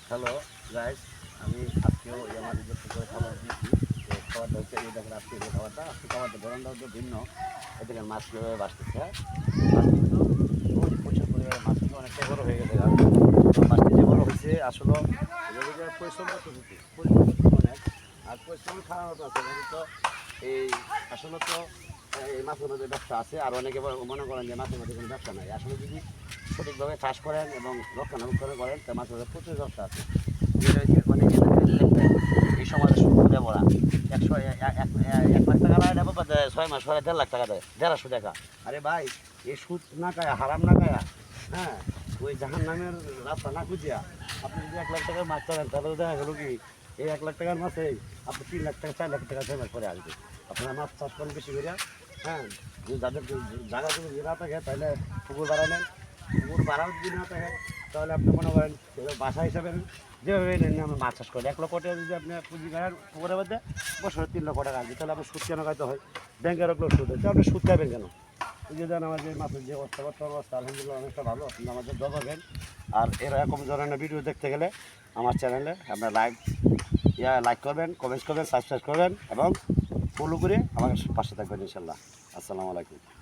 Hello guys, আমি আজকেও আমার নিজের পুকুরে খাবার দিয়েছি। তো খাবারটা হচ্ছে এই দেখেন, আজকে যে খাবারটা আজকে খাবারটা ধরনটা হচ্ছে ভিন্ন। এদিকে মাছ কীভাবে বাঁচতেছে, মাছ কিন্তু প্রচুর পরিমাণে মাছ কিন্তু অনেকটাই বড়ো হয়ে গেছে। মাছটি যে বড়ো হয়েছে আসলে পরিশ্রম করতে অনেক, আর পরিশ্রম খাওয়ানো আছে তো এই আসলে তো এই মাছের মধ্যে ব্যবসা আছে। আর অনেকে মনে করেন যে মাছের মধ্যে কোনো ব্যবসা নাই। আসলে যদি সঠিকভাবে চাষ করেন এবং রক্ষণাবেক্ষণ করেন তা মাছের মধ্যে প্রচুর ব্যবসা আছে। অনেকে দেখবেন এই সমাজে সুদ করে ভরা 1 লাখ টাকা রায় নেবো 6 মাস পরে 1.5 লাখ টাকা দেয়, 1.5 টাকা। আরে ভাই, এই সুদ না খায়া, হারাম না খায়া, হ্যাঁ, ওই জাহান নামের রাস্তা না খুঁজিয়া আপনি যদি 1 লাখ টাকার মাছ চালেন, তাহলে দেখা গেল কি এই 1 লাখ টাকার মাছে আপনি 3 লাখ টাকা 4 লাখ টাকা 6 মাস পরে আসবে। আপনারা মাছ চাষ করেন বেশি করে। হ্যাঁ, যাদের জায়গা যদি না থাকে তাহলে পুকুর বাড়া নেন। পুকুর বাড়াও যদি না থাকে তাহলে আপনি মনে করেন বাসা হিসাবে যেভাবে আমরা মাছ চাষ করি 1 লক্ষ টাকা যদি আপনি পুঁজি করেন পুকুরের মধ্যে বছরে 3 লক্ষ টাকা আসবে, তাহলে আপনার সুদ কেন খাইতে হয়? ব্যাংকের লোক সুদ হচ্ছে, আপনি সুদ খাবেন কেন? এই যে জানেন আমাদের মাছের যে অবস্থা, বর্তমান অবস্থা আলহামদুলিল্লাহ অনেকটা ভালো। আপনি আমাদের জবাবেন। আর এরকম ধরনের ভিডিও দেখতে গেলে আমার চ্যানেলে আপনার লাইক করবেন, কমেন্টস করবেন, সাবস্ক্রাইব করবেন এবং ফলো করে আমার পাশে থাকবেন ইনশাল্লাহ। আসসালামু আলাইকুম।